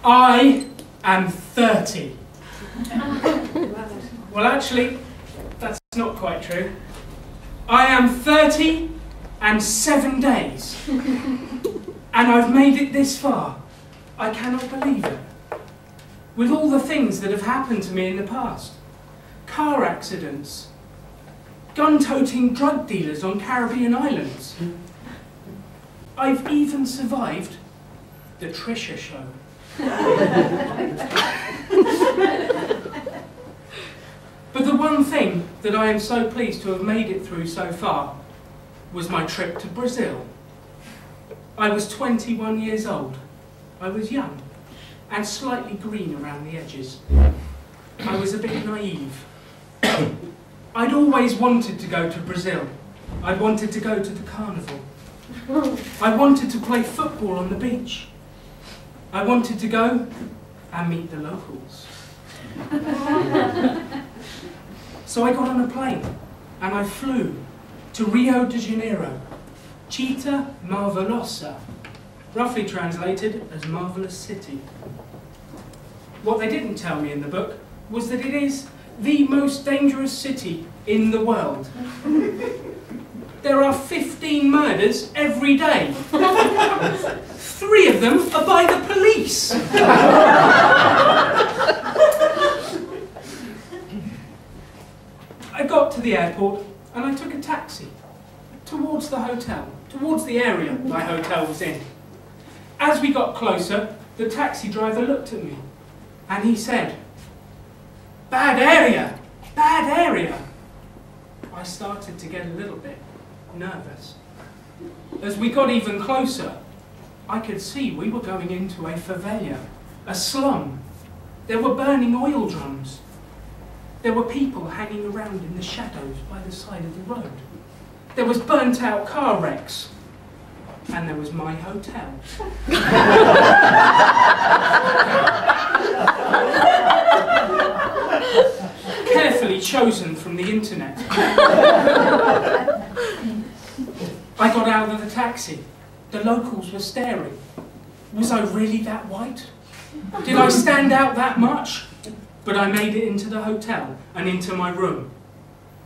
I am 30. Well, actually, that's not quite true. I am 30 and 7 days. And I've made it this far. I cannot believe it. With all the things that have happened to me in the past. Car accidents. Gun-toting drug dealers on Caribbean islands. I've even survived the Trisha show. But the one thing that I am so pleased to have made it through so far was my trip to Brazil. I was 21 years old. I was young and slightly green around the edges. I was a bit naive. I'd always wanted to go to Brazil. I wanted to go to the carnival. I wanted to play football on the beach. I wanted to go and meet the locals. So I got on a plane and I flew to Rio de Janeiro, Città Marvelosa, roughly translated as Marvellous City. What they didn't tell me in the book was that it is the most dangerous city in the world. There are 15 murders every day. 3 of them are by the police. I got to the airport and I took a taxi towards the hotel, towards the area my hotel was in. As we got closer, the taxi driver looked at me and he said, "Bad area, bad area." I started to get a little bit nervous. As we got even closer, I could see we were going into a favela, a slum. There were burning oil drums. There were people hanging around in the shadows by the side of the road. There was burnt out car wrecks. And there was my hotel. Carefully chosen from the internet. I got out of the taxi. The locals were staring. Was I really that white? Did I stand out that much? But I made it into the hotel and into my room.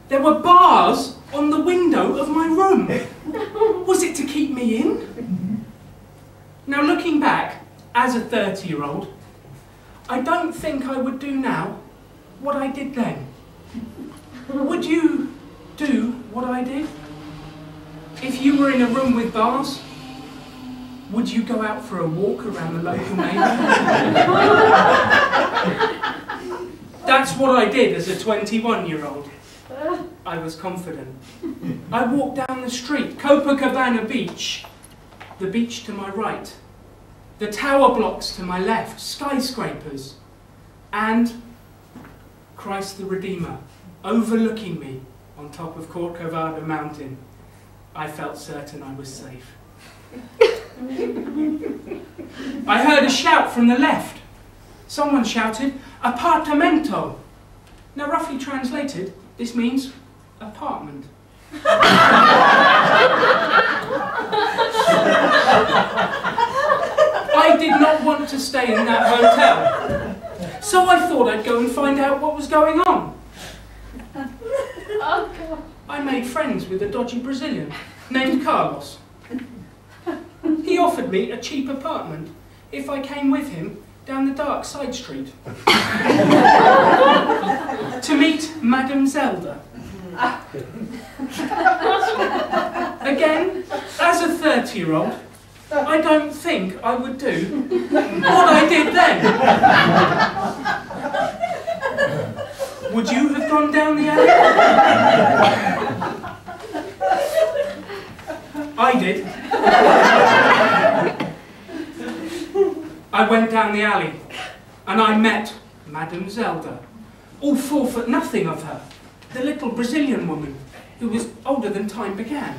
There were bars on the window of my room. Was it to keep me in? Now looking back, as a 30-year-old, I don't think I would do now what I did then. Would you do what I did? If you were in a room with bars, would you go out for a walk around the local neighbourhood? That's what I did as a 21-year-old. I was confident. I walked down the street, Copacabana Beach, the beach to my right, the tower blocks to my left, skyscrapers, and Christ the Redeemer, overlooking me on top of Corcovado Mountain. I felt certain I was safe. I heard a shout from the left. Someone shouted, "Apartamento!" Now, roughly translated, this means apartment. I did not want to stay in that hotel, so I thought I'd go and find out what was going on. I made friends with a dodgy Brazilian named Carlos. He offered me a cheap apartment if I came with him down the dark side street to meet Madame Zelda. Again, as a 30-year-old, I don't think I would do what I did then. Would you have gone down the alley? I did. I went down the alley and I met Madame Zelda, all 4'0" of her, the little Brazilian woman who was older than time began.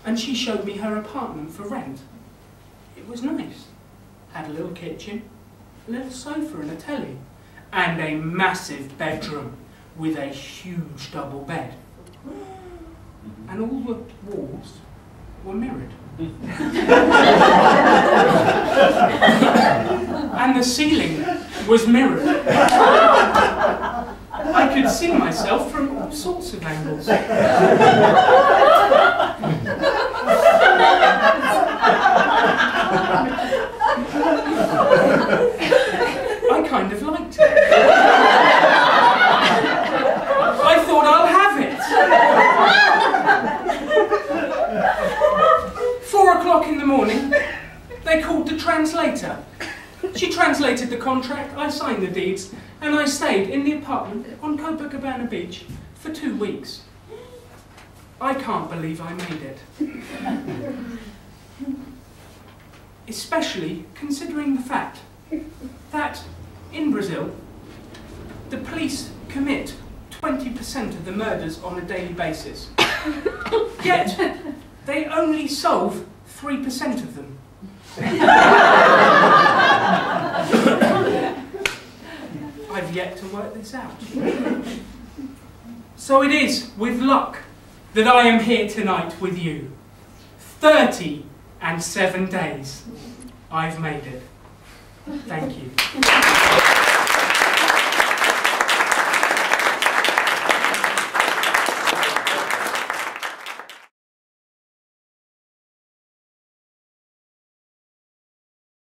And she showed me her apartment for rent. It was nice. Had a little kitchen, a little sofa and a telly, and a massive bedroom with a huge double bed. And all the walls were mirrored. And the the ceiling was mirrored. I could see myself from all sorts of angles. I kind of liked it. I thought I'll have it. 4 o'clock in the morning, they called the translator. She translated the contract, I signed the deeds, and I stayed in the apartment on Copacabana Beach for 2 weeks. I can't believe I made it. Especially considering the fact that in Brazil, the police commit 20% of the murders on a daily basis. Yet, they only solve 3% of them. I've yet to work this out. So it is with luck that I am here tonight with you. 37 days. I've made it. Thank you.